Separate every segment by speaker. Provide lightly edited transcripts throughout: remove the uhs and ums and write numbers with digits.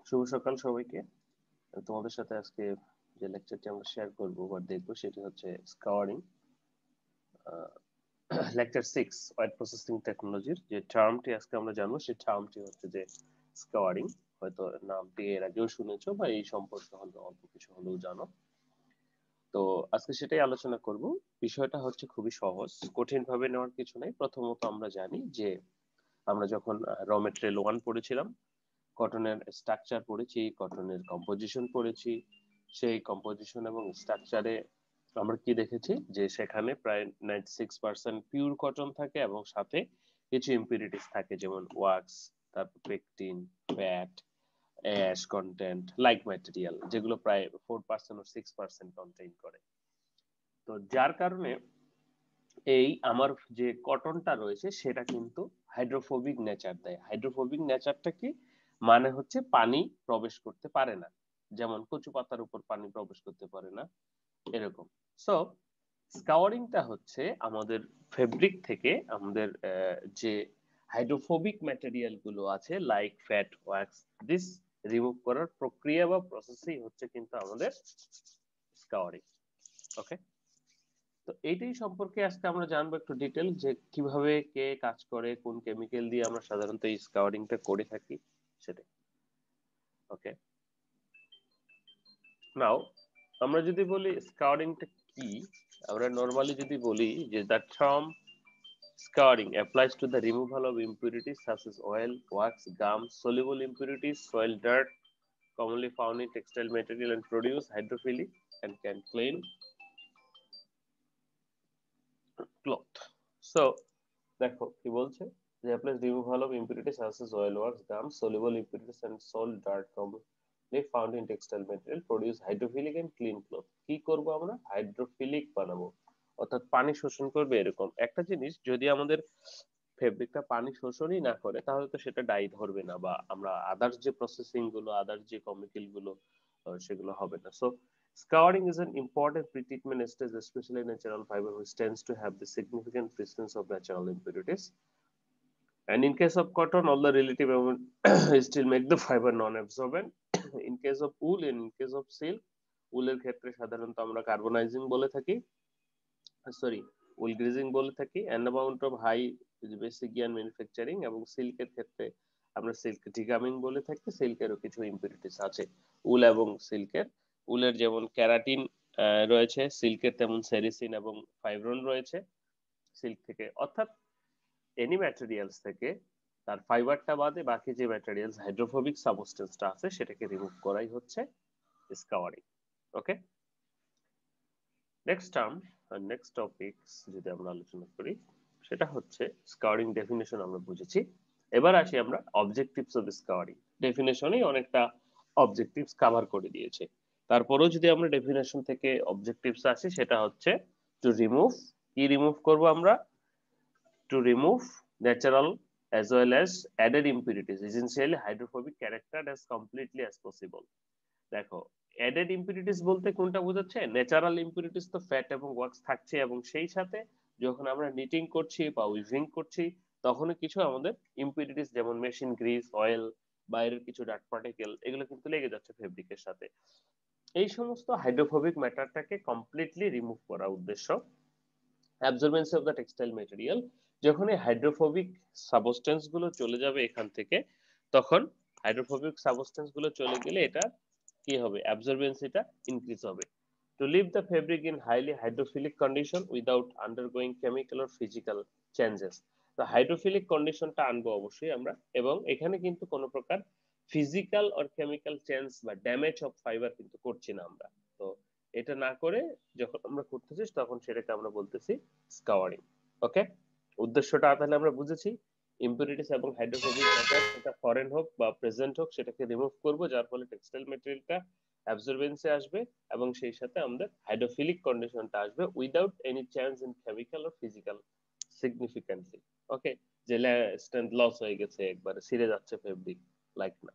Speaker 1: শুভ সকাল সবাইকে। তোমাদের সাথে আজকে যে লেকচারটি আমরা শেয়ার করব বা দেখবো সেটি হচ্ছে স্কাওয়ারিং লেকচার 6 ওয়েট প্রসেসিং টেকনোলজির যে টার্মটি আজকে আমরা জানবো সেই টার্মটি হচ্ছে যে স্কাওয়ারিং। হয়তো নামটি এর আগেও শুনেছো বা এই সম্পর্কে হয়তো অল্প কিছু হলেও জানো। তো আজকে সেটাই আলোচনা করব। বিষয়টা হচ্ছে খুবই সহজ, কঠিন ভাবে নেওয়ার কিছু নাই। প্রথমত আমরা জানি যে আমরা যখন র মেটেরিয়াল 1 পড়েছিলাম, কটনের স্ট্রাকচার পড়েছি, কটনের কম্পোজিশন পড়েছি। সেই কম্পোজিশন এবং স্ট্রাকচারে আমরা কি দেখেছি যে সেখানে প্রায় 96% পিওর কটন থাকে এবং সাথে কিছু ইম্পিউরিটিস থাকে, যেমন ওয়াক্স, তারপর pectin, fat, ash content, like material, যেগুলো প্রায় 4% ও 6% কন্টেইন করে। তো যার কারণে এই আমার যে কটনটা রয়েছে সেটা কিন্তু হাইড্রোফোবিক নেচার দেয়। হাইড্রোফোবিক নেচারটা কি মানে হচ্ছে পানি প্রবেশ করতে পারে না, যেমন কচু পাতার উপর পানি প্রবেশ করতে পারে না, এরকম। সো স্কাওয়ারিংটা হচ্ছে আমাদের ফেব্রিক থেকে আমাদের যে হাইড্রোফোবিক ম্যাটেরিয়াল গুলো আছে like fat, wax, this remove করার প্রক্রিয়া বা প্রসেসই হচ্ছে কিন্তু আমাদের স্কাওয়ারিং। ওকে, তো এইটাই সম্পর্কে আজকে আমরা জানবো একটু ডিটেল, যে কিভাবে কে কাজ করে, কোন কেমিক্যাল দিয়ে আমরা সাধারণত এই স্কাউরিংটা করে থাকি সেটা। ওকে, নাও আমরা যদি বলি স্কাউরিংটা কি, আমরা নরমালি যদি বলি যে the term scouring applies to the removal of impurities such as oil, wax, gum, soluble impurities, soil dirt commonly found in textile material and produce hydrophilic and can clean cloth. So দেখো কি বলছে, যে applies removal of impurities such as oil, wax, gum, soluble impurities and soil dirt commonly found in textile material produce hydrophilic and clean cloth. কি করব আমরা? Hydrophilic বানাবো, অর্থাৎ পানি শোষণ করবে। এরকম একটা জিনিস যদি আমাদের ফেব্রিকটা পানি শোষণই না করে তাহলে তো সেটা ডাই ধরবে না, বা আমরা আদার্স যে প্রসেসিং গুলো, আদার্স যে কেমিক্যাল গুলো সেগুলো হবে না। So scouring is an important pre-treatment stage, especially natural fiber, which tends to have the significant presence of natural impurities. And in case of cotton, all the relative amount still make the fiber non-absorbent. In case of wool and in case of silk, উলের ক্ষেত্রে সাধারণত আমরা কার্বনাইজিং বলে থাকি, sorry উল greasing বলে থাকি, and amount of high basic yarn manufacturing, এবং সিল্কের ক্ষেত্রে আমরা সিল্ক ডিগামিং বলে থাকি। সিল্কেরও কিছু ইম্পিউরিটিস আছে উল এবং সিল্কের। উলের যেমন ক্যারাটিন রয়েছে, সিল্কের তেমন সেরিসিন এবং ফাইব্রন রয়েছে সিল্ক থেকে। অর্থাৎ এনি ম্যাটেরিয়ালস থেকে তার ফাইবারটা বাদে বাকি যে ম্যাটেরিয়ালস হাইড্রোফোবিক সাবস্টেন্সটা আছে সেটাকে রিমুভ করাই হচ্ছে স্কাওয়ারিং। ওকে, নেক্সট টার্ম আর নেক্সট টপিকস যদি আমরা আলোচনা করি সেটা হচ্ছে স্কাওয়ারিং ডেফিনেশন আমরা বুঝেছি। এবার আসি আমরা অবজেক্টিভস অফ স্কাওয়ারিং। ডেফিনেশনেই অনেকটা অবজেক্টিভস কভার করে দিয়েছে, তারপরেও যদি আমরা ডেফিনেশন থেকে অবজেক্টিভস আসি সেটা হচ্ছে টু রিমুভ, কি রিমুভ করব আমরা? To remove natural as well as added impurities, essentially hydrophobic character as completely as possible. দেখো অ্যাডেড ইম্পিউরিটিস বলতে কোনটা বোঝাচ্ছে? ন্যাচারাল ইম্পিউরিটিস তো ফ্যাট এবং ওয়াক্স থাকছে, এবং সেই সাথে যখন আমরা নিটিং করছি বা উইভিং করছি তখনও কিছু আমাদের ইম্পিউরিটিস যেমন মেশিন গ্রিস, অয়েল, বাইরের কিছু ডার্ট পার্টিকেল, এগুলো কিন্তু লেগে যাচ্ছে ফেব্রিকের সাথে। এই সমস্ত হাইড্রোফোবিক ম্যাটারটাকে কমপ্লিটলি রিমুভ করা উদ্দেশ্য। Absorbance of the textile material, যখন এই হাইড্রোফোবিক সাবস্টেন্স গুলো চলে যাবে এখান থেকে, তখন হাইড্রোফোবিক সাবস্টেন্স গুলো চলে গেলে এটা কি হবে? অ্যাবজর্বেন্সিটা ইনক্রিজ হবে। To leave the fabric in highly hydrophilic condition without undergoing chemical or physical changes. তো হাইড্রোফিলিক কন্ডিশনটা আনবো অবশ্যই আমরা, এবং এখানে কিন্তু কোনো প্রকার ফিজিক্যাল অর কেমিক্যাল চেঞ্জ বা ড্যামেজ অফ ফাইবার কিন্তু করছি না আমরা। তো এটা না করে যখন আমরা করতেছি তখন সেটাকে আমরা বলতেছি স্কাওয়ারিং। ওকে, উদ্দেশ্যটা তাহলে আমরা বুঝেছি। ইম্পিউরিটিস এবং হাইড্রোফোবিক ম্যাটার, সেটা ফরেন হোক বা প্রেজেন্ট হোক, সেটাকে রিমুভ করব, যার ফলে টেক্সটাইল ম্যাটেরিয়ালটা অ্যাবজর্বেন্সে আসবে এবং সেই সাথে আমাদের হাইড্রোফিলিক কন্ডিশনটা আসবে without any change in chemical or physical significantly. Okay, যে স্ট্রেংথ লস হয়ে গেছে, একবারে ছিঁড়ে যাচ্ছে ফেব্রিক, লাইক না।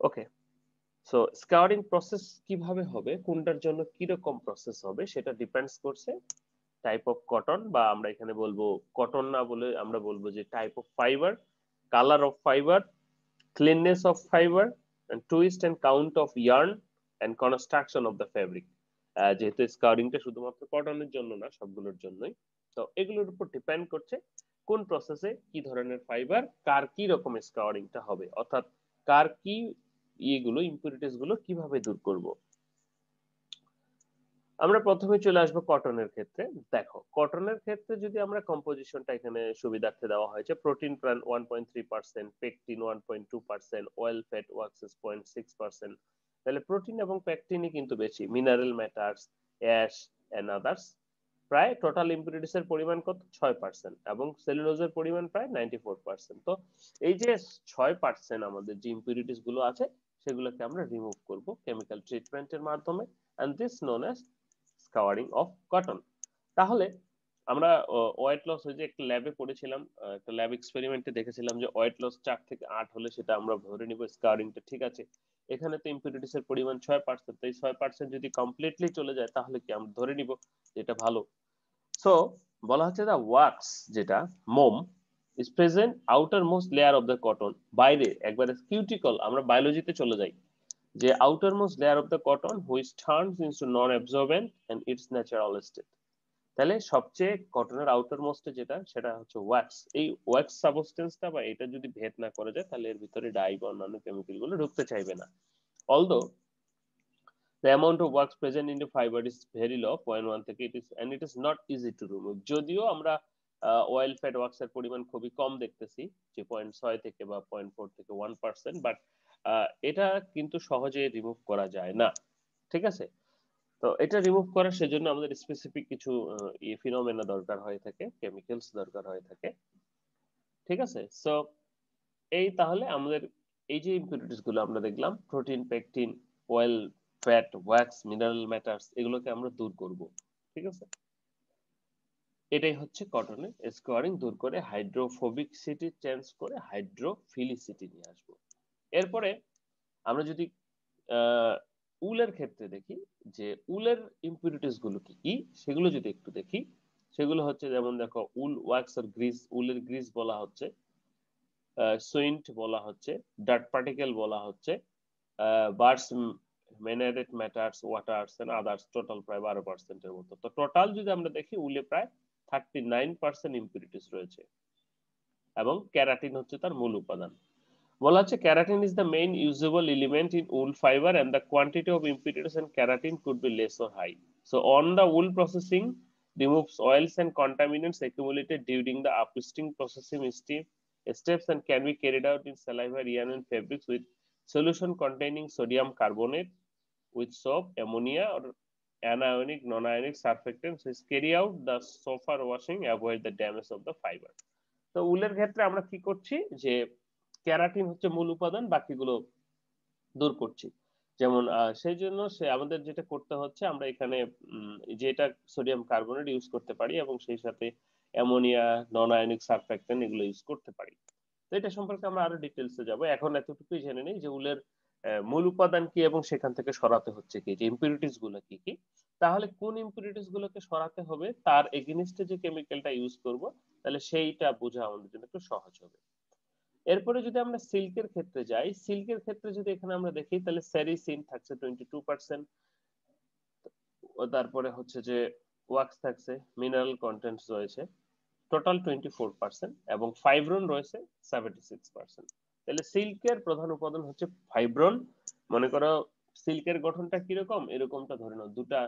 Speaker 1: ওকে, সো স্কাউরিং প্রসেস কিভাবে হবে, কোনটার জন্য কি রকম প্রসেস হবে, সেটা ডিপেন্ডস করছে টাইপ অফ কটন, বা আমরা এখানে বলবো কটন না বলে আমরা বলবো যে type of fibre, colour of fibre, cleanness of fibre, and twist and count of yarn and construction of the fabric. যেহেতু স্কাউরিংটা শুধুমাত্র কটনের জন্য না, সবগুলোর জন্যই, তো এগুলোর উপর ডিপেন্ড করছে কোন প্রসেসে কি ধরনের ফাইবার কার কি রকম স্কাউরিংটা হবে, অর্থাৎ কার কি ইয়েগুলো ইম্পিউরিটিস গুলো কিভাবে দূর করব। আমরা প্রথমে চলে আসবো কটনের ক্ষেত্রে। দেখো কটনের ক্ষেত্রে যদি আমরা কম্পোজিশনটা এখানে সুবিধার্থে দেওয়া হয়েছে, protein 1.3%, pectin 1.2%, oil fat waxes 0.6%। তাহলে প্রোটিন এবং পেকটিনই কিন্তু বেশি, mineral matters, ash and others প্রায় টোটাল ইম্পিউরিটিস এর পরিমাণ কত 6% এবং সেলুলোজের পরিমাণ প্রায় 94%। তো এই যে 6% আমাদের যে ইম্পিউরিটিস গুলো আছে সেগুলোকে আমরা রিমুভ করব কেমিক্যাল ট্রিটমেন্টের মাধ্যমে, and this known as scouring of cotton। তাহলে আমরা ওয়েট লস ওই যে একটা ল্যাবে পড়েছিলাম, একটা ল্যাব এক্সপেরিমেন্টে দেখেছিলাম যে ওয়েট লস 4 থেকে 8 হলে সেটা আমরা ধরে নিব স্কাউরিংটা ঠিক আছে। এখানে তো ইম্পিউরিটিস এর পরিমাণ 6%, তাই 6% যদি কমপ্লিটলি চলে যায় তাহলে কি আমরা ধরে নিব এটা ভালো। সো বলা হচ্ছে দা ওয়াক্স যেটা মোম is present outer most layer of the cotton, বাইরে একবারে কিউটিকল, আমরা বায়োলজিতে চলে যাই যে outer most layer of the cotton which turns into non absorbent and its natural state. তাহলে সবচেয়ে কটনের আউটার মোস্টে যেটা সেটা হচ্ছে ওয়াক্স। এই ওয়াক্স সাবস্টেন্সটা বা এটা যদি ভেদ না করা যায় তাহলে এর ভিতরে ডাই বা অন্যান্য কেমিক্যাল গুলো ঢুকতে চাইবে না। Although the amount of wax present in the fiber is very low, 0.1 থেকে it is not easy to remove। যদিও আমরা অয়েল ফ্যাট ওয়াক্স এর পরিমাণ খুবই কম দেখতেছি, যে 0.6 থেকে বা 0.4 থেকে 1%, বাট এটা কিন্তু সহজে রিমুভ করা যায় না, ঠিক আছে। তো এটা রিমুভ করার সেজন্য আমাদের স্পেসিফিক কিছু ফিনোমেনা দরকার হয়ে থাকে, কেমিক্যালস দরকার হয়ে থাকে, ঠিক আছে। সো এই তাহলে আমাদের এই যে ইম্পিউরিটিস গুলো আমরা দেখলাম, protein, pectin, oil fat, wax, mineral matters, এগুলোকে আমরা দূর করব, ঠিক আছে। এটাই হচ্ছে কটনের স্কোয়ারিং দূর করে হাইড্রোফোবিকসিটি চেঞ্জ করে হাইড্রোফিলিসিটি নিয়ে আসবো। এরপরে আমরা যদি উলের ক্ষেত্রে দেখি যে উলের ইম্পিউরিটিস গুলো কি কি সেগুলো যদি একটু দেখি, সেগুলো হচ্ছে যেমন দেখো উল ওয়াক্স আর গ্রিস, উলের গ্রিস বলা হচ্ছে, সুইন্ট বলা হচ্ছে, ডার্ট পার্টিকেল বলা হচ্ছে, birds mineral matters, waters and others, total প্রায় 12% এর মতো। তো টোটাল যদি আমরা দেখি উলে প্রায় 39% ইম্পিউরিটিস রয়েছে এবং ক্যারাটিন হচ্ছে তার মূল উপাদান। বলা হচ্ছে keratin is the main usable element in wool fiber and the quantity of impurities in keratin could be less or high. So on the wool processing removes oils and contaminants accumulated during the upstream processing steps and can be carried out in saliva, yarn and fabrics with solution containing sodium carbonate with soap, ammonia or anionic, non-ionic surfactants which carry out the sulfur washing, avoid the damage of the fiber। তো উলের ক্ষেত্রে আমরা কি করছি যে keratin হচ্ছে মূল উপাদান, বাকিগুলো দূর করছি। যেমন সেই জন্য সে আমাদের যেটা করতে হচ্ছে আমরা এখানে যেটা সোডিয়াম কার্বনেট ইউজ করতে পারি এবং সেই সাথে অ্যামোনিয়া, নন আয়নিক সারফ্যাক্টেন্ট এগুলো ইউজ করতে পারি। তো এটা সম্পর্কে আমরা আরো ডিটেলসে যাব, এখন এতটুকুই জেনে নেই যে উলের মূল উপাদান কি এবং সেখান থেকে সরাতে হচ্ছে কি, যে ইম্পিউরিটিস গুলো কি কি। তাহলে কোন ইম্পিউরিটিস গুলোকে সরাতে হবে তার এগেইনস্টে যে কেমিক্যালটা ইউজ করব, তাহলে সেইটা বোঝা আমাদের জন্য একটু সহজ হবে। এরপরে যদি আমরা সিল্কের ক্ষেত্রে যাই, সিল্কের ক্ষেত্রে যদি এখানে আমরা দেখি তাহলে সেরিসিন থাকছে 22%, তারপরে হচ্ছে যে ওয়াক্স থাকছে, মিনারেল কন্টেন্টস রয়েছে টোটাল 24% এবং ফাইব্রন রয়েছে 76%। তাহলে সিল্কের প্রধান উপাদান হচ্ছে ফাইব্রন। মনে করো সিল্কের গঠনটা কিরকম, এরকমটা ধরে নাও দুটা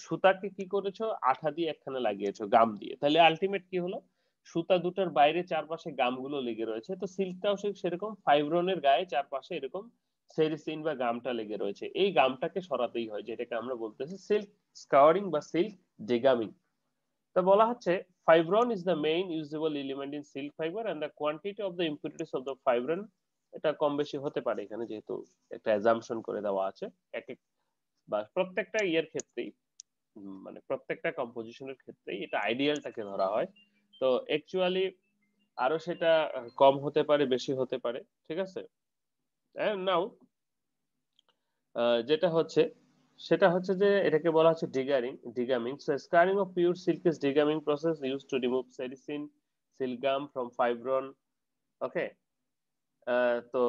Speaker 1: সুতাকে কি করেছো, আঠা দিয়ে একখানে লাগিয়েছো গাম দিয়ে, তাহলে আলটিমেট কি হলো, সুতা দুটার বাইরে চারপাশে গামগুলো লেগে রয়েছে। তো সিল্কটাও সেরকম ফাইব্রনের গায়ে চারপাশে এরকম সেরিসিন বা গামটা লেগে রয়েছে, এই গামটাকে সরাতেই হয়, যেটাকে আমরা বলতেছি সিল্ক স্কাউরিং বা সিল্ক ডিগামিং। তো বলা হচ্ছে fibron is the main usable element in silk fiber and the quantity of the impurities of the fibron, এটা কম বেশি হতে পারে এখানে যেহেতু একটা অ্যাজাম্পশন করে দেওয়া আছে, এক এক বা প্রত্যেকটা ইয়ের ক্ষেত্রেই মানে প্রত্যেকটা কম্পোজিশনের ক্ষেত্রেই এটা আইডিয়ালটাকে ধরা হয়। তো অ্যাকচুয়ালি আরো সেটা কম হতে পারে, বেশি হতে পারে, ঠিক আছে। নাও যেটা হচ্ছে সেটা হচ্ছে যে এটাকে বলা হচ্ছে degumming. So scouring of pure silk is degumming process used to remove sericin, silk gum from fibroin. Okay, তো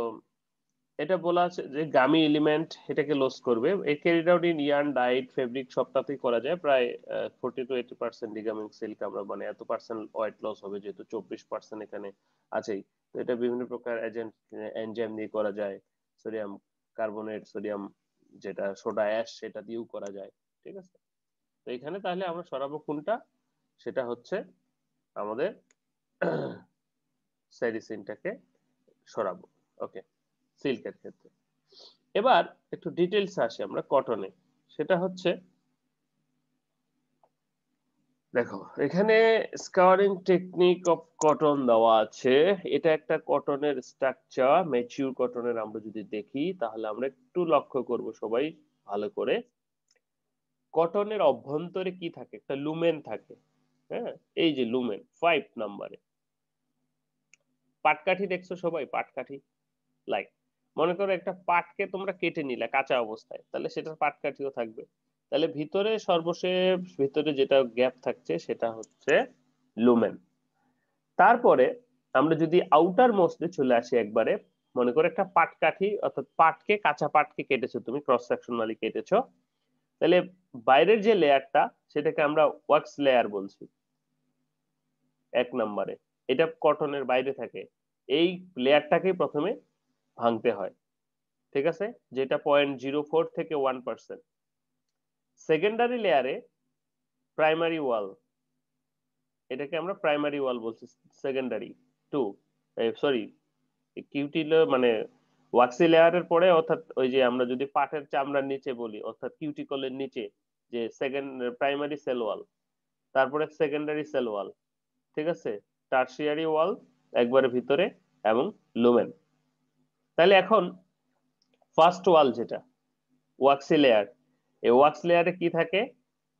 Speaker 1: এটা বলা আছে যে গামি এলিমেন্ট এটাকে লস করবে। এই ক্যারিড আউট ইন ইয়ার্ন, ডাইট, ফেব্রিক সবটাতেই করা যায়। প্রায় 40 to 80% লিগামিং সিল্ক আমরা মানে এত পার্সেন্ট ওয়েট লস হবে, যেহেতু 24% এখানে আছেই। তো এটা বিভিন্ন প্রকার এজেন্ট এনজাইম দিয়ে করা যায়, সোডিয়াম কার্বনেট, সোডিয়াম যেটা সোডা অ্যাশ সেটা দিয়েও করা যায়। ঠিক আছে, তো এখানে তাহলে আমরা সরাবো কোনটা, সেটা হচ্ছে আমাদের স্যারিসিনটাকে সরাবো। ওকে, সিল্কের ক্ষেত্রে। এবার একটু ডিটেলস আসি আমরা কটনে। সেটা হচ্ছে দেখো এখানে স্কারিং টেকনিক অফ কটন দেওয়া আছে। এটা একটা কটনের স্ট্রাকচার, ম্যাচিউর কটনের আমরা যদি দেখি তাহলে আমরা একটু লক্ষ্য করব সবাই ভালো করে। কটনের অভ্যন্তরে কি থাকে, একটা লুমেন থাকে। হ্যাঁ, এই যে লুমেন 5 নম্বরে। পাটকাঠি দেখছো সবাই, পাটকাঠি লাইক মনে করো একটা পাটকে তোমরা কেটে নিলে কাঁচা অবস্থায়, তাহলে সেটার পাটকাঠিও থাকবে। তাহলে ভিতরে সর্বশেষ ভিতরে যেটা গ্যাপ থাকছে সেটা হচ্ছে লুমেন। তারপরে আমরা যদি আউটার মোস্টে চলে আসি একবারে, মনে করো একটা পাটকাঠি অর্থাৎ পাটকে, কাঁচা পাটকে কেটেছো তুমি, ক্রস সেকশনালি কেটেছো, তাহলে বাইরের যে লেয়ারটা সেটাকে আমরা ওয়াক্স লেয়ার বলছি 1 নম্বরে। এটা কটনের বাইরে থাকে। এই লেয়ারটাকে প্রথমে ভাঙতে হয়, ঠিক আছে, যেটা 0.04 থেকে 1%। সেকেন্ডারি লেয়ারে প্রাইমারি ওয়াল, এটাকে আমরা প্রাইমারি ওয়াল বলছি, সেকেন্ডারি টু, সরি কিউটিল মানে ওয়াক্সি লেয়ারের পরে, অর্থাৎ ওই যে আমরা যদি পাটের চামড়ার নিচে বলি, অর্থাৎ কিউটিকলের নিচে যে সেকেন্ড প্রাইমারি সেল ওয়াল, তারপরে সেকেন্ডারি সেল ওয়াল, ঠিক আছে, টার্সিয়ারি ওয়াল একবারে ভিতরে, এবং লুমেন। তাহলে এখন ফার্স্ট ওয়াল যেটা ওয়াক্সি লেয়ার, এই ওয়াক্স লেয়ারে কি থাকে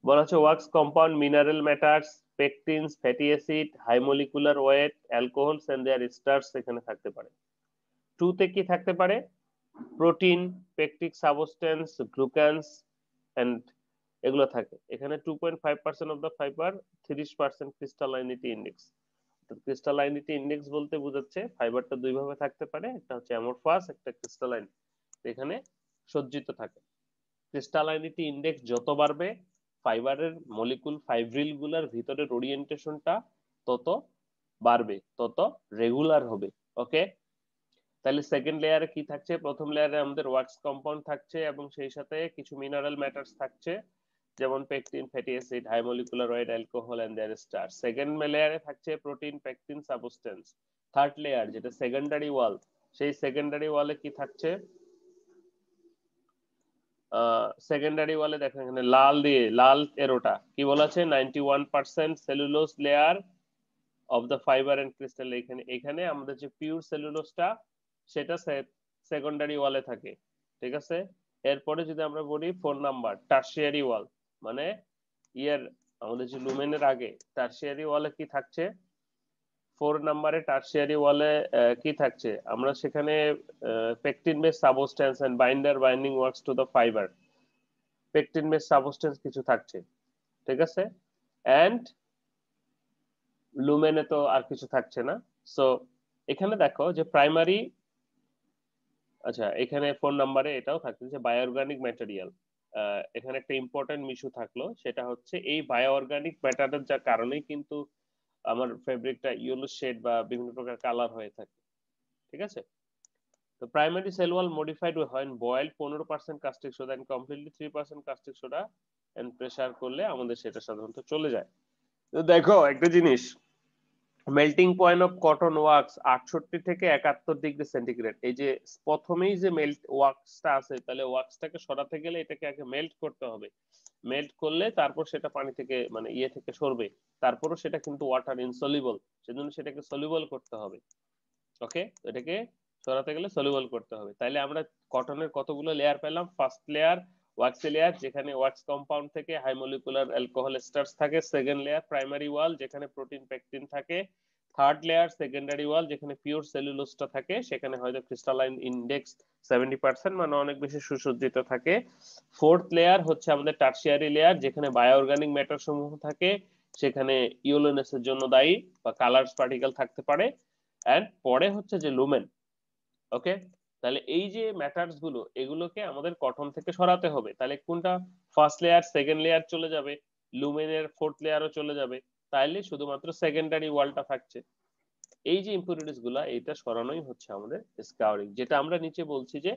Speaker 1: বলা হচ্ছে wax compound, mineral matters, pectins, fatty acid, high molecular weight, alcohols and their esters এখানে থাকতে পারে। টুতে কি থাকতে পারে, protein, pectic substance, glucans and এগুলো থাকে। এখানে 2.5% of the fibre, 30% crystallinity index. Crystallinity index বলতে বোঝাচ্ছে ফাইবারটা দুই ভাবে থাকতে পারে, একটা হচ্ছে অ্যামরফাস, একটা ক্রিস্টালাইন, এখানে সজ্জিত থাকে। ক্রিস্টালাইনিটি ইন্ডেক্স যত বাড়বে, ফাইবারের মলিকুল ফাইব্রিল গুলার ভিতরের ওরিয়েন্টেশনটা তত বাড়বে, তত রেগুলার হবে। ওকে, তাহলে সেকেন্ড লেয়ারে কি থাকছে, প্রথম লেয়ারে আমাদের ওয়াক্স কম্পাউন্ড থাকছে এবং সেই সাথে কিছু মিনারেল ম্যাটারস থাকছে, যেমন pectin, fatty acid, high molecular weight, alcohol and their ester. Second লেয়ারে থাকছে protein, pectin, substance. Third layer যেটা সেকেন্ডারি ওয়াল, সেই সেকেন্ডারি ওয়ালে কি থাকছে, সেকেন্ডারি ওয়ালে দেখেন এখানে লাল দিয়ে, লাল এরোটা কি বলা আছে, 91% cellulose layer of the fibre and crystal. এখানে এখানে আমাদের যে পিওর সেলুলোজটা সেটা সেকেন্ডারি ওয়ালে থাকে, ঠিক আছে। এরপরে যদি আমরা বলি 4 নাম্বার টার্সিয়ারি ওয়াল, মানে ইয়ার আমাদের যে লুমেনের আগে টার্সিয়ারি ওয়ালে কি থাকছে, 4 নাম্বারে টার্সিয়ারি ওয়ালে কি থাকছে, আমরা সেখানে pectin base substance and binder binding works to the fibre, pectin base substance কিছু থাকছে, ঠিক আছে। এন্ড লুমেনে তো আর কিছু থাকছে না। সো এখানে দেখো যে প্রাইমারি, আচ্ছা এখানে 4 নাম্বারে এটাও থাকছে যে বায়োঅর্গানিক ম্যাটেরিয়াল। এখানে একটা ইম্পর্টেন্ট ইস্যু থাকলো, সেটা হচ্ছে এই বায়োঅর্গানিক ম্যাটারের যা কারণেই কিন্তু আমার ফেব্রিকটা ইয়েলো শেড বা বিভিন্ন প্রকার কালার হয়ে থাকে, ঠিক আছে। তো primary cell wall modified when boiled 15% caustic soda and completely 3% caustic soda and pressure করলে আমাদের সেটা সাধারণত চলে যায়। তো দেখো একটা জিনিস, melting point of cotton wax 68 থেকে 71 ডিগ্রি সেন্টিগ্রেড। এই যে প্রথমেই যে মেল্ট ওয়াক্সটা আছে, তাহলে ওয়াক্সটাকে সরাতে গেলে এটাকে আগে মেল্ট করতে হবে। মেল্ট করলে তারপর সেটা পানি থেকে মানে ইয়ে থেকে সরবে। তারপরও সেটা কিন্তু ওয়াটার ইনসলিবল, সেজন্য সেটাকে সলিবল করতে হবে। ওকে, এটাকে সরাতে গেলে সলিবল করতে হবে। তাইলে আমরা কটনের কতগুলো লেয়ার পেলাম, ফার্স্ট লেয়ার ওয়াক্সি লেয়ার যেখানে ওয়াক্স কম্পাউন্ড থেকে হাই মলিকুলার অ্যালকোহল এস্টারস থাকে, সেকেন্ড লেয়ার প্রাইমারি ওয়াল যেখানে প্রোটিন পেকটিন থাকে, থার্ড লেয়ার সেকেন্ডারি ওয়াল যেখানে পিওর সেলুলোজটা থাকে, সেখানে হয়তো ক্রিস্টালাইন ইনডেক্স 70% মানে অনেক বেশি সুসজ্জিত থাকে। ফোর্থ লেয়ার হচ্ছে আমাদের টার্সিয়ারি লেয়ার যেখানে বায়োঅর্গানিক ম্যাটার সমূহ থাকে, সেখানে ইউলোনেসের জন্য দায়ী বা কালারস পার্টিকেল থাকতে পারে। এন্ড পরে হচ্ছে যে লুমেন। ওকে, তাহলে এই যে ম্যাটারস গুলো এগুলোকে আমাদের কটন থেকে সরাতে হবে। তাহলে কোনটা ফার্স্ট লেয়ার সেকেন্ড লেয়ার চলে যাবে, লুমেনের ফোর্থ লেয়ারও চলে যাবে, তাইলে শুধুমাত্র সেকেন্ডারি ওয়ালটা থাকছে। এই যে ইম্পুরিটিস গুলা এটা সরানোই হচ্ছে আমাদের স্কাউরিং, যেটা আমরা নিচে বলছি যে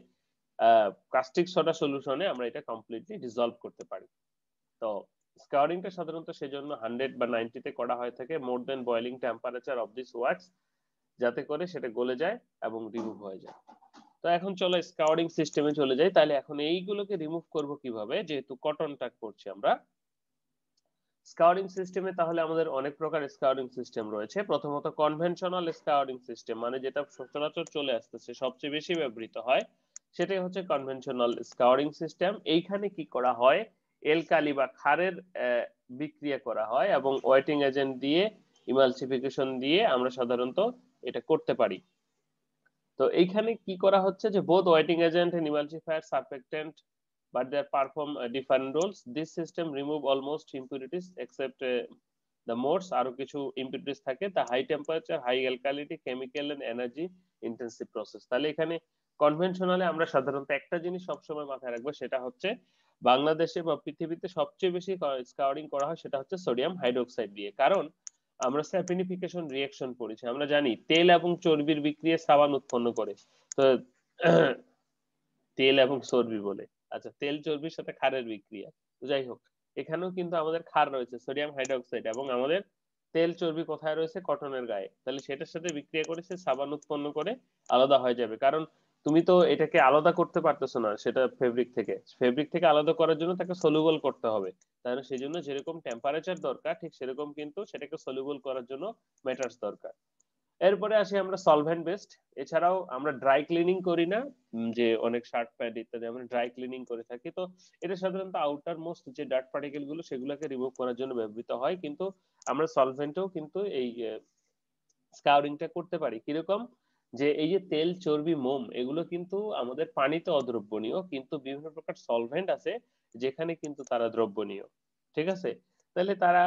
Speaker 1: কাস্টিক সোডা সলিউশনে আমরা এটা কমপ্লিটলি ডিসলভ করতে পারি। তো স্কাউরিংটা সাধারণত সেজন্য 100 বা 90 তে করা হয়ে থাকে, more than boiling temperature of this wax, যাতে করে সেটা গলে যায় এবং রিমুভ হয়ে যায়। তো এখন চলো স্কাউরিং সিস্টেমে চলে যাই। তাহলে এখন এইগুলোকে রিমুভ করব কিভাবে, যেহেতু কটনটা করছি আমরা স্কাউরিং সিস্টেমে, তাহলে আমাদের অনেক প্রকার স্কাউরিং সিস্টেম রয়েছে। প্রথমত কনভেনশনাল স্কাউরিং সিস্টেম, মানে যেটা সচরাচর চলে আসতেছে সবচেয়ে বেশি ব্যবহৃত হয়, সেটাই হচ্ছে কনভেনশনাল স্কাউরিং সিস্টেম। এইখানে কি করা হয়, এলকালি বা ক্ষারের বিক্রিয়া করা হয় এবং ওয়েটিং এজেন্ট দিয়ে ইমালসিফিকেশন দিয়ে আমরা সাধারণত এটা করতে পারি। তো এইখানে কি করা হচ্ছে যে both wetting agent and emulsifier surfactant but they perform different roles. This system remove almost impurities except the modes, আরো কিছু impurities থাকে, the high temperature, high alkalinity, chemical and energy intensive process। তাহলে এখানে কনভেনশনালে আমরা সাধারণত একটা জিনিস সবসময় মাথায় রাখবো, সেটা হচ্ছে বাংলাদেশে বা পৃথিবীতে সবচেয়ে বেশি স্কাউরিং করা হয় সেটা হচ্ছে সোডিয়াম হাইড্রোক্সাইড দিয়ে। কারণ আমরা স্যাপিনিফিকেশন রিঅ্যাকশন পড়েছি, আমরা জানি তেল এবং চর্বির বিক্রিয়া সাবান উৎপন্ন করে। তো তেল এবং চর্বি বলে, আচ্ছা তেল চর্বির সাথে ক্ষারের বিক্রিয়া, তো যাই হোক এখানেও কিন্তু আমাদের ক্ষার রয়েছে সোডিয়াম হাইড্রোক্সাইড, এবং আমাদের তেল চর্বি কোথায় রয়েছে, কটনের গায়ে, তাহলে সেটার সাথে বিক্রিয়া করেছে সাবান উৎপন্ন করে আলাদা হয়ে যাবে। কারণ তুমি তো এটাকে আলাদা করতে পারতেছো না সেটা ফেব্রিক থেকে, ফেব্রিক থেকে আলাদা করার জন্য তাকে সলিউবল করতে হবে। তাহলে সেই জন্য যেরকম টেম্পারেচার দরকার ঠিক সেরকম কিন্তু সেটাকে সলিউবল করার জন্য ম্যাটার্স দরকার। এরপরে আসি আমরা সলভেন্ট বেসড। এছাড়াও আমরা ড্রাই ক্লিনিং করি না, যে অনেক শার্ট প্যান্ট ইত্যাদি আমরা ড্রাই ক্লিনিং করে থাকি। তো এটা সাধারণত আউটার মোস্ট যে ডার্ট পার্টিকেল গুলো সেগুলোকে রিমুভ করার জন্য ব্যবহৃত হয়, কিন্তু আমরা সলভেন্টেও কিন্তু এই স্কাউরিংটা করতে পারি। কিরকম, যে এই যে তেল চর্বি মোম এগুলো কিন্তু আমাদের পানিতে অদ্রবণীয়, কিন্তু বিভিন্ন প্রকার সলভেন্ট আছে যেখানে কিন্তু তারা দ্রবণীয়। ঠিক আছে, তাহলে তারা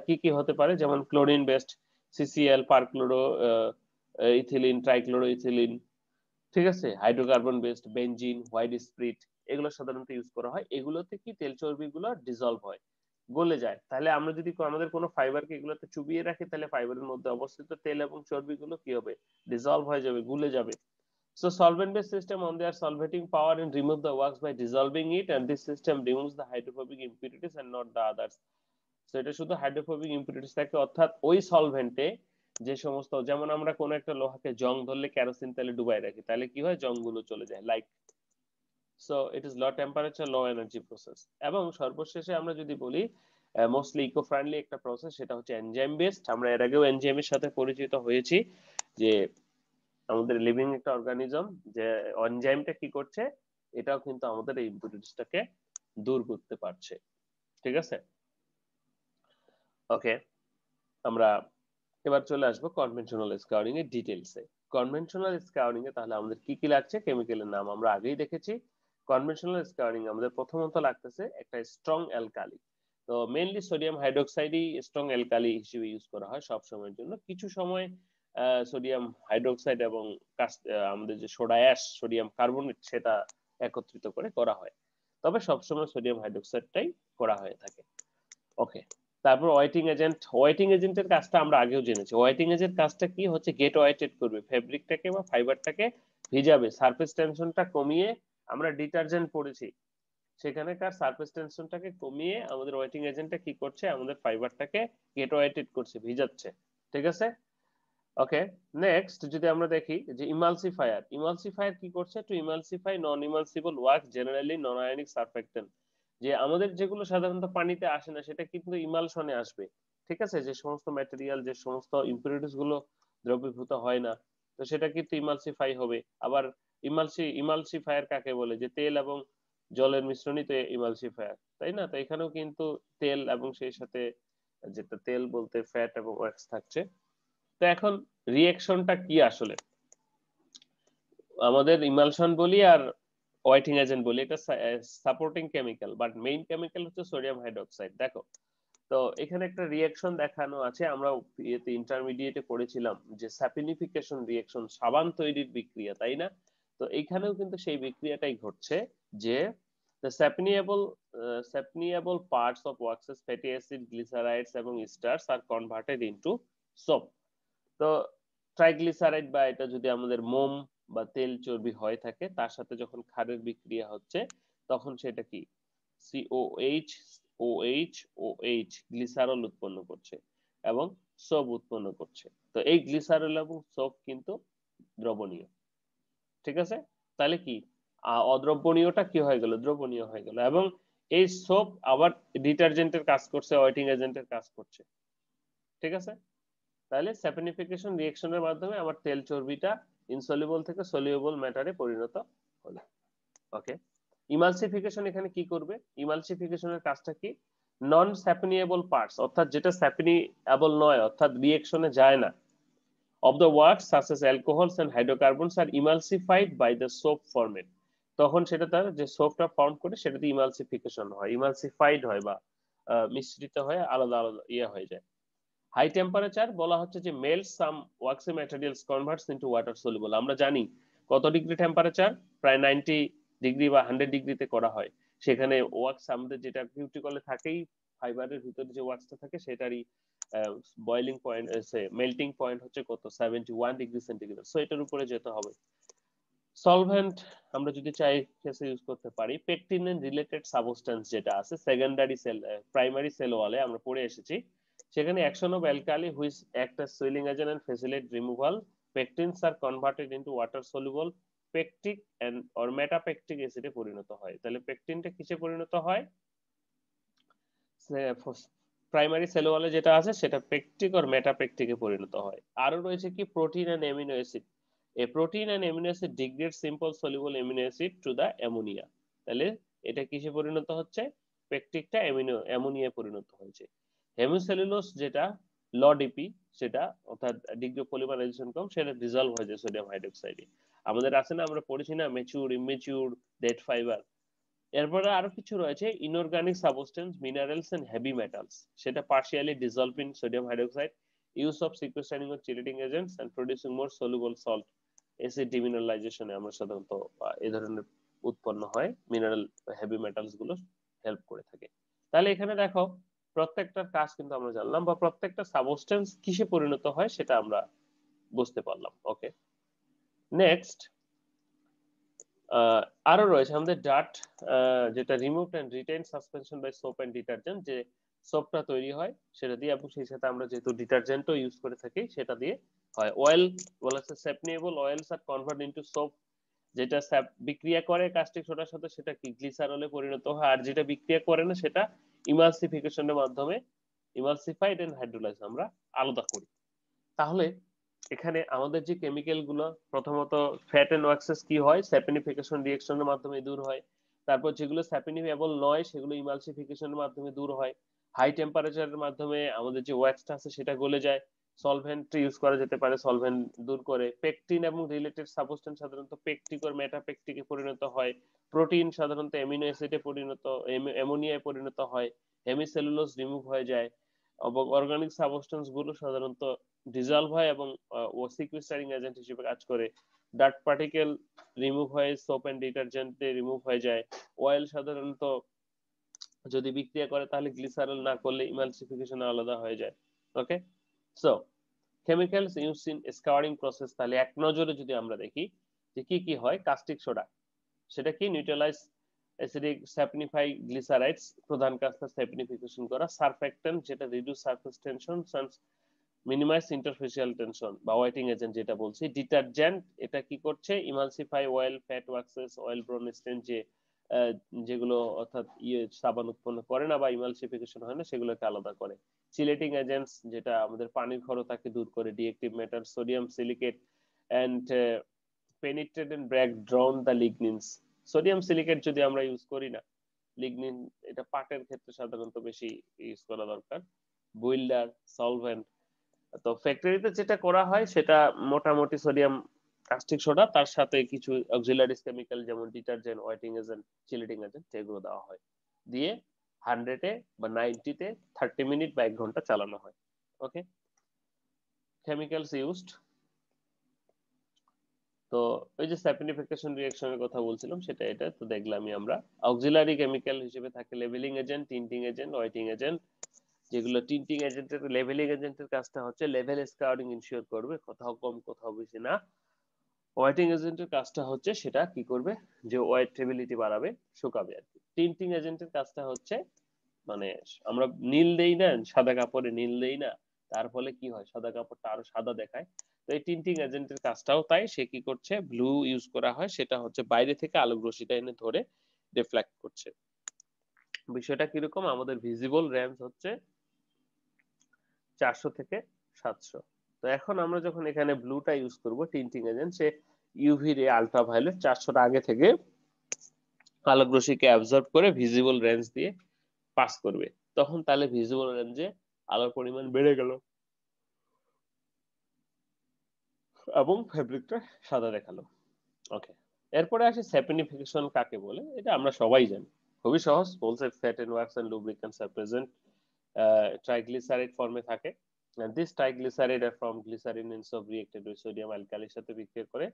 Speaker 1: কি কি হতে পারে, যেমন chlorine based, CCl, perchloroethylene, trichloroethylene, ঠিক আছে, hydrocarbon based, benzene, white spirit, এগুলো সাধারণত ইউজ করা হয়। এগুলোতে কি তেল চর্বি গুলো ডিজলভ হয়, গলে যায়। তাহলে আমরা যদি আমাদের কোনো ফাইবারকে এগুলোতে চুবিয়ে রাখি, তাহলে ফাইবারের মধ্যে অবস্থিত তেল এবং চর্বি গুলো কি হবে, ডিজলভ হয়ে যাবে, গুলে যাবে। So solvent-based system on their solvating power and remove the wax by dissolving it, and this system removes the hydrophobic impurities and not the others. So এটা শুধু হাইড্রোফোবিক ইম্পিউরিটিস থাকে, অর্থাৎ ওই সলভেন্টে যে সমস্ত, যেমন আমরা কোন একটা লোহাকে জং ধরলে কেরোসিন তেলে ডুবাই রাখি, তাহলে কি হয়, জং গুলো চলে যায়, like so it is low temperature low energy process. এবং সর্বশেষে আমরা যদি বলি মোস্টলি ইকো ফ্রেন্ডলি একটা প্রসেস, সেটা হচ্ছে এনজাইম বেসড। আমরা এর আগেও এনজাইমের সাথে পরিচিত হয়েছি, যে আমাদের লিভিং একটা অর্গানিজম, যে এনজাইমটা কি করছে, এটাও কিন্তু আমাদের এই ইম্পিউরিটিসটাকে দূর করতে পারছে। ঠিক আছে, ওকে, আমরা এবার চলে আসবো কনভেনশনাল স্কাউরিং এর ডিটেইলসে। কনভেনশনাল স্কাউরিং এ তাহলে আমাদের কি কি লাগছে, কেমিক্যালের নাম আমরা আগেই দেখেছি। কনভেনশনাল স্কাউরিং আমাদের প্রথমত লাগতেছে একটা স্ট্রং অ্যালকালি। তো মেইনলি সোডিয়াম হাইড্রোক্সাইডই স্ট্রং অ্যালকালি হিসেবে ইউজ করা হয় সব সময়ের জন্য। কিছু সময় সোডিয়াম হাইড্রোক্সাইড এবং আমাদের যে সোডা অ্যাশ, সোডিয়াম কার্বনেট, সেটা একত্রিত করে করা হয়, তবে সবসময় সোডিয়াম হাইড্রোক্সাইডটাই করা হয়ে থাকে। ওকে, তারপর ওয়েটিং এজেন্ট। ওয়েটিং এজেন্টের কাজটা আমরা আগেও জেনেছি। ওয়েটিং এজেন্ট কাজটা কি হচ্ছে, গেট ওয়েটেড করবে, ফেব্রিকটাকে বা ফাইবারটাকে ভিজাবে, সারফেস টেনশনটা কমিয়ে, আমরা ডিটারজেন্ট পড়েছি সেখানেকার সারফেস টেনশনটাকে কমিয়ে আমাদের ওয়েটিং এজেন্টটা কি করছে, আমাদের ফাইবারটাকে গেট ওয়েটেড করছে, ভিজাচ্ছে। ঠিক আছে, ওকে। নেক্সট যদি আমরা দেখি যে ইমালসিফায়ার, ইমালসিফায়ার কি করছে, টু ইমালসিফাই নন ইমালসিবল ওয়াক্স জেনারেলি নন আয়নিক সারফেক্টেন্ট, যে আমাদের যেগুলো সাধারণত পানিতে আসে না সেটা কিন্তু ইমালশনে আসবে। ঠিক আছে, যে সমস্ত ম্যাটেরিয়াল, যে সমস্ত ইম্পিউরিটিস গুলো দ্রবীভূত হয় না, তো সেটা কিন্তু ইমালসিফাই হবে। আবার ইমালসিফায়ার কাকে বলে, যে তেল এবং জলের মিশ্রণই তো ইমালসিফায়ার, তাই না? তো এখানেও কিন্তু তেল এবং সেই সাথে যেটা তেল বলতে ফ্যাট এবং ওয়াক্স থাকছে। তো এখন রিঅ্যাকশনটা কি আসলে, আমাদের ইমালশন বলি আর ওয়েটিং এজেন্ট বলি, এটা supporting chemical, but main chemical হচ্ছে সোডিয়াম হাইড্রোক্সাইড। দেখো, তো এখানে একটা রিঅ্যাকশন দেখানো আছে, আমরা ইন্টারমিডিয়েটে পড়েছিলাম যে স্যাপিনিফিকেশন রিঅ্যাকশন, সাবান তৈরির বিক্রিয়া, তাই না? তো তো এইখানেও কিন্তু সেই বিক্রিয়াটাই ঘটছে যে the saponeable parts of waxes, fatty acid, glycerides এবং esters are converted into soap. তো ট্রাইগ্লিসারাইড বা এটা যদি আমাদের মোম বা তেল চর্বি হয়ে থাকে তার সাথে যখন ক্ষারের বিক্রিয়া হচ্ছে তখন সেটা কি COH OH OH গ্লিসারল উৎপন্ন করছে এবং সোপ উৎপন্ন করছে। তো এই গ্লিসারল এবং সোপ কিন্তু দ্রবণীয়, ঠিক আছে? তাহলে কি অদ্রবণীয়টা কি হয়ে গেল, দ্রবণীয় হয়ে গেল। এবং এই সোপ আবার ডিটারজেন্টের কাজ করছে, ওয়েটিং এজেন্টের কাজ করছে, ঠিক আছে? তাহলে স্যাপনিফিকেশন রিঅ্যাকশনের মাধ্যমে আমার তেল চর্বিটা ইনসলিউবল থেকে সলিউবল ম্যাটারে পরিণত হলো। ওকে, ইমালসিফিকেশন এখানে কি করবে? ইমালসিফিকেশনের কাজটা কি? নন স্যাপনিয়েবল পার্টস, অর্থাৎ যেটা স্যাপনিয়েবল নয়, অর্থাৎ রিঅ্যাকশনে যায় না, of the works such as alcohols and hydrocarbons are emulsified by the soap format. তখন সেটা তার যে সোপটা ফর্ম করে সেটাতে ইমালসিফিকেশন হয়, ইমালসিফাইড হয় বা মিশ্রিত হয়ে আলাদা আলাদা হয়ে যায়। হাই টেম্পারেচার বলা হচ্ছে যে melt some waxy materials converts into water soluble. আমরা জানি কত ডিগ্রি টেম্পারেচার, প্রায় 90 ডিগ্রি বা 100 ডিগ্রিতে করা হয়। সেখানে ওয়াক্স আমাদের যেটা কিউটিকলে থাকেই, ফাইবারের ভিতরে যে ওয়াক্সটা থাকে সেটারই বয়লিং পয়েন্ট, মেল্টিং পয়েন্ট হচ্ছে কত, 71 ডিগ্রি সেন্টিগ্রেড। সো এটার উপরে যেতে হবে। সলভেন্ট আমরা যদি চাই কেসে ইউজ করতে পারি পেকটিন এন্ড রিলেটেড সাবস্টেন্স যেটা আছে সেকেন্ডারি সেল প্রাইমারি সেল ওয়ালে আমরা পড়ে এসেছি, সেখানে action of alkali which act as swelling agent and facilitate removal, pectins are converted into water soluble pectic and or metapectic অ্যাসিডে পরিণত হয়। তাহলে পেকটিনটা কিসে পরিণত হয়? প্রাইমারি সেল ওয়ালে যেটা আছে সেটা পেকটিক আর মেটাপেকটিকে পরিণত হয়। আরো রয়েছে কি protein and amino acid. A protein and amino acid degrade simple soluble amino acid to the ammonia. তাহলে এটা কিসে পরিণত হচ্ছে? পেকটিকটা অ্যামোনিয়ায় পরিণত হয়েছে। হেমিসেলুলোজ যেটা ল ডিপি সেটা, অর্থাৎ ডিগ্রি অফ পলিমারাইজেশন কম, সেটা ডিসলভ হয়ে যায় সোডিয়াম হাইড্রোক্সাইডে। আমাদের আছে না, আমরা পড়েছি না, ম্যাচিউর, ইমেচিউর, ডেড ফাইবার। এরপরে আরো কিছু রয়েছে inorganic substance, minerals and heavy metals, সেটা partially dissolve in sodium hydroxide, use of sequestering of chelating agents and producing more soluble salt. Acid ডিমিনারালাইজেশনে আমরা সাধারণত এই ধরনের উৎপন্ন হয় মিনারেল হেভি মেটালস গুলো হেল্প করে থাকে। তাহলে এখানে দেখো প্রত্যেকটার কাজ কিন্তু আমরা জানলাম, বা প্রত্যেকটা সাবস্টেন্স কিসে পরিণত হয় সেটা আমরা বুঝতে পারলাম। ওকে, নেক্সট আরো রয়েছে আমাদের ডাট, যেটা removed and retain suspension by soap and detergent, যে সোপটা তৈরি হয় সেটা দিয়ে, এবং সেই সাথে আমরা যেহেতু ডিটারজেন্টও ইউজ করে থাকি সেটা দিয়ে হয়। অয়েল বলা হচ্ছে স্যাপনিয়েবল অয়েলস আর কনভার্ট ইনটু সোপ, যেটা বিক্রিয়া করে কাস্টিক সোডার সাথে সেটা কি গ্লিসারলে পরিণত হয়, আর যেটা বিক্রিয়া করে না সেটা ইমালসিফিকেশনের মাধ্যমে ইমালসিফাইড এন্ড হাইড্রোলাইজ আমরা আলাদা করি। তাহলে এখানে আমাদের যে কেমিক্যাল গুলো, প্রথমত ফ্যাট এন্ড ওয়াক্সেস কি হয়, স্যাপনিফিকেশন রিঅ্যাকশনের মাধ্যমে দূর হয়। তারপর যেগুলো স্যাপনিফেবল নয় সেগুলো ইমালসিফিকেশনের মাধ্যমে দূর হয়। হাই টেম্পারেচারের মাধ্যমে আমাদের যে ওয়াক্সটা আছে সেটা গলে যায়, সলভেন্ট ইউজ করা যেতে পারে, সলভেন্ট দূর করে। পেকটিন এবং রিলেটেড সাবস্টেন্স সাধারণত পেকটিক ও মেটাপেকটিকে পরিণত হয়। প্রোটিন সাধারণত অ্যামিনো অ্যাসিডে পরিণত, অ্যামোনিয়ায় পরিণত হয়। হেমিসেলুলোজ রিমুভ হয়ে যায়। এবং অর্গানিক সাবস্টেন্স গুলো সাধারণত ডিজলভ হয় এবং ও সিকুয়েস্টারিং এজেন্ট হিসেবে কাজ করে। ডার্ট পার্টিকেল রিমুভ হয়ে সোপ এন্ড ডিটারজেন্টে রিমুভ হয়ে যায়। অয়েল সাধারণত যদি বিক্রিয়া করে তাহলে গ্লিসারল, না করলে ইমালসিফিকেশন আলাদা হয়ে যায়। Okay, so chemicals use in scouring process. তাহলে এক নজরে যদি আমরা দেখি যে কি কি হয়, কাস্টিক সোডা সেটা কি নিউট্রালাইজ অ্যাসিডিক স্যাপনিফাই গ্লিসারাইডস, প্রধান কাজটা স্যাপনিফিকেশন করা। সারফ্যাক্ট্যান্ট যেটা reduce surface tension, minimize interfacial tension বা ওয়েটিং এজেন্ট যেটা বলছি। ডিটারজেন্ট এটা কি করছে, emulsify oil, fat waxes, oil borne stain, যে যেগুলো অর্থাৎ সাবান উৎপন্ন করে না বা ইমালসিফিকেশন হয় না সেগুলোকে আলাদা করে। চিলেটিং এজেন্টস যেটা আমাদের পানির ক্ষরতাকে দূর করে, deactive matter, sodium silicate and penetrate and break down the lignins. Sodium silicate যদি আমরা ইউজ করি না, লিগনিন এটা পাটের ক্ষেত্রে সাধারণত বেশি ইউজ করা দরকার। বুইল্ডার, সলভেন্ট। তো ফ্যাক্টরিতে যেটা করা হয় সেটা মোটামুটি সোডিয়াম কাস্টিক সোডা, তার সাথে কিছু অক্সিলারিস কেমিক্যাল যেমন detergent, waiting agent, chelating agent, এগুলো দেওয়া হয়, দিয়ে 100-এ বা 90-তে 30 মিনিট বা 1 ঘন্টা চালানো হয়। ওকে, কেমিক্যালস ইউজড। তো ওই যে স্যাপিনিফিকেশন রিঅ্যাকশনের কথা বলছিলাম সেটা এটা তো দেখলামই আমরা। অক্সিলারি কেমিক্যাল হিসেবে থাকে leveling agent, tinting agent, whitening agent. যেগুলো টিন্টিং এজেন্টের, লেভেলিং এজেন্টের কাজটা হচ্ছে লেভেল স্কাউটিং ইনশিওর করবে, কোথাও কম কোথাও বেশি না। হোয়াইটিং এজেন্টের কাজটা হচ্ছে সেটা কি করবে, যে হোয়াইট স্টেবিলিটি বাড়াবে, শুকাবে আর কি। টিন্টিং এজেন্টের কাজটা হচ্ছে মানে আমরা নীল দেই না, সাদা কাপড়ে নীল দেই না, তার ফলে কি হয় সাদা কাপড়টা আরো সাদা দেখায়। তো এই টিন্টিং এজেন্টের কাজটাও তাই, সে কি করছে, ব্লু ইউজ করা হয়, সেটা হচ্ছে বাইরে থেকে আলোক রশ্মিটা এনে ধরে রিফ্লেক্ট করছে। বিষয়টা কিরকম, আমাদের ভিজিবল রেঞ্জ হচ্ছে 400 থেকে 700। তো এখন আমরা যখন এখানে ব্লুটা ইউজ করব টিন্টিং এজেন্ট, সে ইউভি রে, আলট্রাভায়োলেট 400 আগে থেকে আলোক রশ্মিকে অ্যাবজর্ব করে ভিজিবল রেঞ্জ দিয়ে পাস করবে, তখন তাহলে ভিজিবল রেঞ্জে আলোর পরিমাণ বেড়ে গেল এবং ফেব্রিকটা সাদা দেখালো। ওকে, এরপরে আসে স্যাপিনিফিকেশন কাকে বলে, এটা আমরা সবাই জানি, খুবই সহজ। বলছে fat and wax and lubricants are present triglyceride ফর্মে থাকে। This triglyceride are from glycerin in soap reacted with sodium অ্যালকালির সাথে বিক্রিয়া করে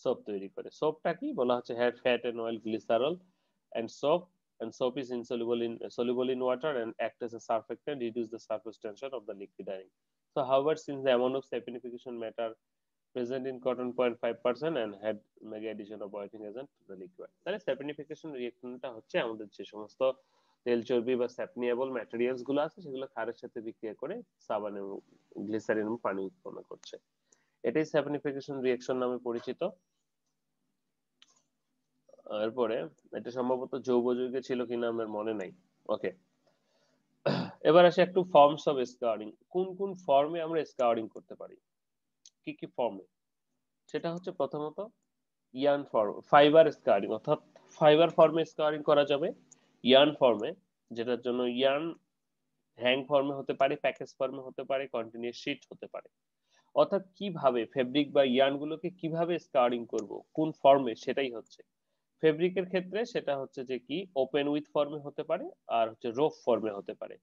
Speaker 1: সোপ তৈরি করে। সোপটা কি বলা হচ্ছে, hard fat and oil glycerol and soap, and soap is soluble in water and act as a surfactant, reduce the surface tension of the liquid iron. So however, since the amount of saponification matter present in cotton 0.5% and had mega addition of whitening agent to the liquid, তাহলে স্যাপিনিফিকেশন রিঅ্যাকশনটা হচ্ছে আমাদের যে সমস্ত তেল চর্বি বা স্যাপনিয়েবল materials গুলো আছে সেগুলো ক্ষারের সাথে বিক্রিয়া করে সাবান এবং গ্লিসারিন এবং পানি উৎপন্ন করছে। এটাই স্যাপিনিফিকেশন রিঅ্যাকশন নামে পরিচিত। এরপরে এটা সম্ভবত যৌগ যৌগে ছিল কিনা আমার মনে নাই। ওকে, এবার আসে একটু ফর্মস অফ স্কাউরিং। কোন কোন ফর্মে আমরা স্কাউরিং করতে পারি, কি কি ফর্মে, সেটা হচ্ছে প্রথমত ইয়ার্ন ফর্ম, ফাইবার স্কাউরিং, অর্থাৎ ফাইবার ফর্মে স্কাউরিং করা যাবে। ইয়ার্ন ফর্মে, যেটার জন্য ইয়ার্ন হ্যাং ফর্মে হতে পারে, প্যাকেজ ফর্মে হতে পারে, কন্টিনিউয়াস শীট হতে পারে। অর্থাৎ কিভাবে ফেব্রিক বা ইয়ার্ন গুলোকে কিভাবে স্কাউরিং করব, কোন ফর্মে, সেটাই হচ্ছে ফেব্রিকের ক্ষেত্রে সেটা হচ্ছে যে কি ওপেন উইথ ফর্মে হতে পারে, আর হচ্ছে রোফ ফর্মে হতে পারে।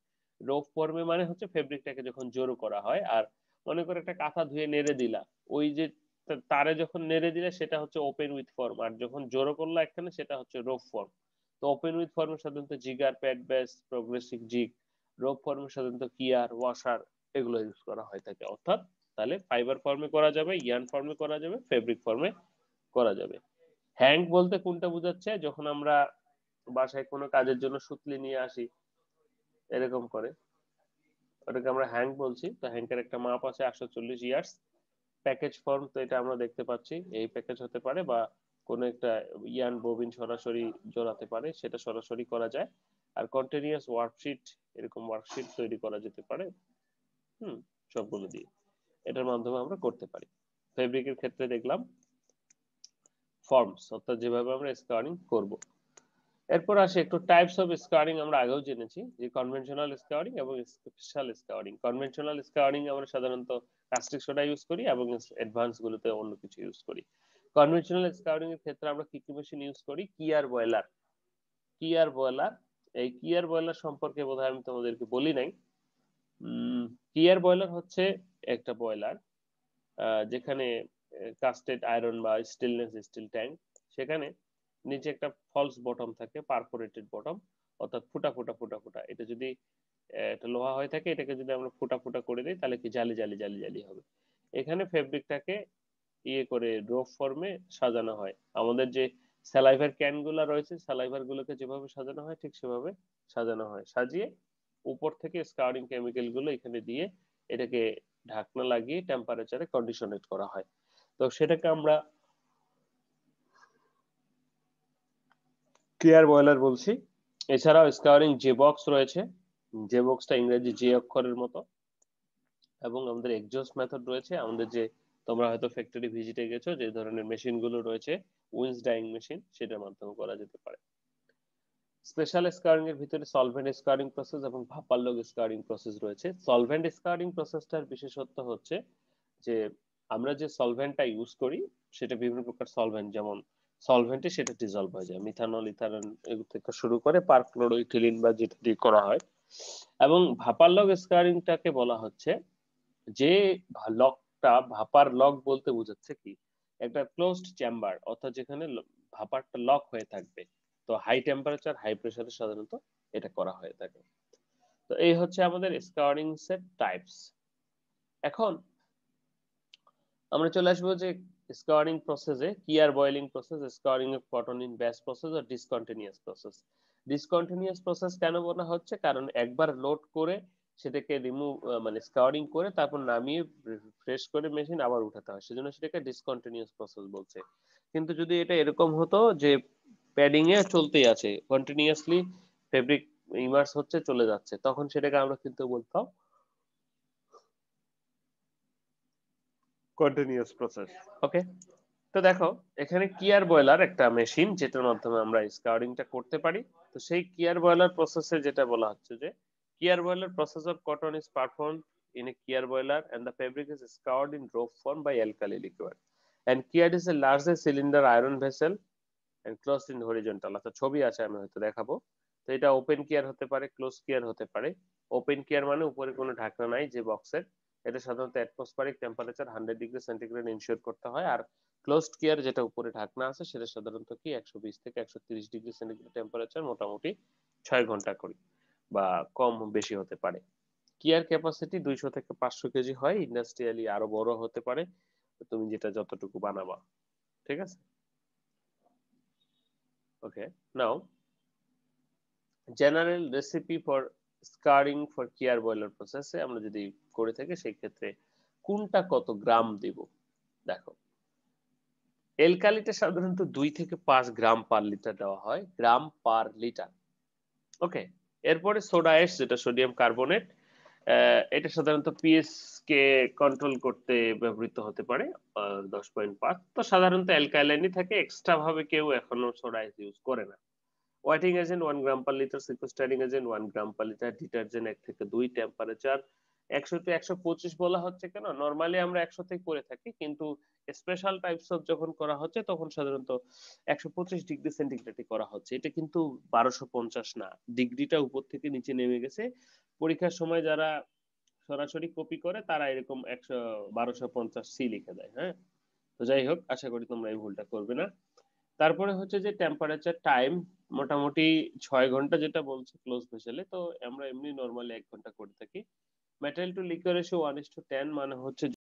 Speaker 1: রোফ ফর্মে মানে হচ্ছে ফেব্রিকটাকে যখন জড়ো করা হয়, আর মনে করে একটা কাঁথা ধুয়ে নেড়ে দিলা, ওই যে তারে যখন নেড়ে দিলে সেটা হচ্ছে ওপেন উইথ ফর্ম, আর যখন জড়ো করলা এখানে সেটা হচ্ছে রোফ ফর্ম। তো ওপেন উইথ ফর্মে সাধারণত জিগার, প্যাড বেস, প্রোগ্রেসিভ জিগ। রোফ ফর্মে সাধারণত কিয়ার, ওয়াশার এগুলো ইউজ করা হয় থাকে। অর্থাৎ তাহলে ফাইবার ফর্মে করা যাবে, ইয়ার্ন ফর্মে করা যাবে, ফেব্রিক ফর্মে করা যাবে। হ্যাং বলতে কোনটা বোঝাচ্ছে, যখন আমরা বাসায় কোনো কাজের জন্য সুতলি নিয়ে আসি এরকম করে, ওটাকে আমরা হ্যাং বলছি। তো হ্যাংকের একটা মাপ আছে 840 ইয়ার্স। প্যাকেজ ফর্ম, তো এটা আমরা দেখতে পাচ্ছি, এই প্যাকেজ হতে পারে বা কোনো একটা ইয়ান ববিন সরাসরি জোড়াতে পারে, সেটা সরাসরি করা যায়। আর কন্টিনিউয়াস ওয়ার্কশিট, এরকম ওয়ার্কশিট তৈরি করা যেতে পারে। সবগুলো দিয়ে এটার মাধ্যমে আমরা করতে পারি। ফেব্রিকের ক্ষেত্রে দেখলাম ফর্মস, অর্থাৎ যেভাবে আমরা স্কারিং করব। এরপর আসে একটু টাইপস অফ স্কারিং। আমরা আগেও জেনেছি যে কনভেনশনাল স্কারিং এবং স্পেশাল স্কারিং। কনভেনশনাল স্কারিং আমরা সাধারণত কাস্টিক সোডা ইউজ করি এবং অ্যাডভান্স গুলোতে অন্য কিছু ইউজ করি। কনভেনশনাল স্কারিং এর ক্ষেত্রে আমরা কি কি মেশিন ইউজ করি, কিয়ার বয়লার। কিয়ার বয়লার, এই কিয়ার বয়লার সম্পর্কে বোধহয় আমি তোমাদেরকে বলি নাই। কিয়ার বয়লার হচ্ছে একটা বয়লার যেখানে কাস্টেড আয়রন বা স্টেনলেস স্টিল ট্যাঙ্ক, সেখানে নিচে একটা ফলস বটম থাকে, পারফোরেটেড বটম, অর্থাৎ ফুটা ফুটা ফুটা ফুটা। এটা যদি এটা লোহা হয়ে থাকে, এটাকে যদি আমরা ফুটা ফুটা করে দিই তাহলে কি জালি জালি জালি জালি হবে। এখানে ফেব্রিকটাকে ইয়ে করে রোফ ফর্মে সাজানো হয়। আমাদের যে স্যালাইভার ক্যান গুলা রয়েছে, স্যালাইভার গুলোকে যেভাবে সাজানো হয় ঠিক সেভাবে সাজানো হয়। সাজিয়ে উপর থেকে স্কাউরিং কেমিক্যাল গুলো এখানে দিয়ে এটাকে ঢাকনা লাগিয়ে টেম্পারেচারে কন্ডিশনেট করা হয়। তো সেটাকে আমরা ক্লিয়ার বয়লার বলছি। এছাড়াও স্কাউরিং জে বক্স রয়েছে, যে বক্সটা ইংরেজি জে অক্ষরের মতো। এবং আমাদের এক্সজস্ট মেথড রয়েছে, আমাদের যে তোমরা হয়তো ফ্যাক্টরি ভিজিটে গেছো, যে ধরনের মেশিন গুলো রয়েছে উইন্স ডাইং মেশিন, সেটার মাধ্যমে করা যেতে পারে। স্পেশাল স্কারিং এর ভিতরে সলভেন্ট স্কারিং প্রসেস এবং ভাপার-লগ স্কারিং প্রসেস রয়েছে। সলভেন্ট স্কারিং প্রসেসটার বিশেষত্ব হচ্ছে যে আমরা যে সলভেন্টটা ইউজ করি সেটা বিভিন্ন প্রকার সলভেন্ট, যেমন সলভেন্টে সেটা ডিজলভ হয়ে যায়, মিথানল, ইথানল এগুলো থেকে শুরু করে পারক্লোরোইথিলিন বা যেটা দিয়ে করা হয়। এবং ভাপার-লগ স্কারিংটাকে বলা হচ্ছে যে লগটা, ভাপার লগ বলতে বোঝাচ্ছে কি, একটা ক্লোজড চেম্বার, অর্থাৎ যেখানে ভাপারটা লক হয়ে থাকবে। তো হাই টেম্পারেচার হাই প্রেসারে সাধারণত এটা করা হয়ে থাকে। তো এই হচ্ছে আমাদের স্কাউরিং এর টাইপস। এখন আমরা চলে আসবো যে স্কাউরিং প্রসেসে, কি আর boiling process, scouring of cotton in batch process আর ডিসকন্টিনিউয়াস প্রসেস। ডিসকন্টিনিউয়াস প্রসেস কেন বলা হচ্ছে, কারণ একবার লোড করে সেটাকে রিমুভ মানে স্কাউরিং করে তারপর নামিয়ে ফ্রেশ করে মেশিন আবার উঠাতে হয়, সেজন্য সেটাকে ডিসকন্টিনিউয়াস প্রসেস বলছে। কিন্তু যদি এটা এরকম হতো যে প্যাডিং এ চলতেই আছে কন্টিনিউয়াসলি, ফেব্রিক ইমার্স হচ্ছে চলে যাচ্ছে, তখন সেটাকে আমরা কিন্তু বলতাম কন্টিনিউয়াস প্রসেস। ওকে, তো দেখো এখানে কিয়ার বয়লার একটা মেশিন যেটার মাধ্যমে আমরা স্কাউরিংটা করতে পারি। তো সেই কিয়ার বয়লার প্রসেসে যেটা বলা হচ্ছে যে kier boiler process of cotton is performed in a Kier boiler and the fabric is scoured in rope form by alkali liquid, and Kier is a larger cylinder iron vessel and closed in horizontal। অর্থাৎ ছবি আছে, আমি হয়তো দেখাবো। তো এটা open কিয়ার হতে পারে, ক্লোজ কিয়ার হতে পারে। ওপেন কিয়ার মানে উপরে কোনো ঢাকনা নাই যে বক্সের, এটা সাধারণত atmospheric temperature 100 degree centigrade ensure করতে হয়। আর ক্লোজড কিয়ার যেটা উপরে ঢাকনা আছে সেটা সাধারণত কি 120 থেকে 130 ডিগ্রি সেন্টিগ্রেড টেম্পারেচার, মোটামুটি 6 ঘন্টা করি বা কম বেশি হতে পারে। কিয়ার ক্যাপাসিটি 200 থেকে 500 কেজি হয়, ইন্ডাস্ট্রিয়ালি আরো বড় হতে পারে, তুমি যেটা যতটুকু বানাবা। ঠিক আছে, okay. Now general recipe for scouring for kier boiler প্রসেসে আমরা যদি করে থাকি সেই ক্ষেত্রে কোনটা কত গ্রাম দিব। দেখো এলকালিতে সাধারণত 2 থেকে 5 গ্রাম পার লিটার দেওয়া হয়, গ্রাম পার লিটার। ওকে, এরপরে সোডা অ্যাশ যেটা সোডিয়াম কার্বনেট, এটা সাধারণত পিএইচ কে কন্ট্রোল করতে ব্যবহৃত হতে পারে 10.5। তো সাধারণত অ্যালকালাইনই থাকে, এক্সট্রা ভাবে কেউ এখনো সোডা অ্যাশ ইউজ করে না। ওয়াইটিং এজেন্ট 1 গ্রাম পার লিটার, সিকোস্টারিং এজেন্ট 1 গ্রাম পার লিটার, ডিটারজেন্ট 1 থেকে 2, টেম্পারেচার 100 টু 125 বলা হচ্ছে কেন, নরমালি আমরা 100 তে করে থাকি, কিন্তু স্পেশাল টাইপস অফ যখন করা হচ্ছে তখন সাধারণত 125 ডিগ্রি সেন্টিগ্রেডে করা হচ্ছে। এটা কিন্তু 1250 না, ডিগ্রিটা উপর থেকে নিচে নেমে গেছে। পরীক্ষার সময় যারা সরাসরি কপি করে তারা এরকম 1250 সি লিখে দেয়। হ্যাঁ, তো যাই হোক, আশা করি তোমরা এই ভুলটা করবে না। তারপরে হচ্ছে যে টেম্পারেচার টাইম মোটামুটি 6 ঘন্টা যেটা বলছে ক্লোজ ভেসেলে, তো আমরা এমনি নরমালি 1 ঘন্টা করে থাকি। মেটেরিয়াল টু লিকুইড রেশিও 1:10, মানে হচ্ছে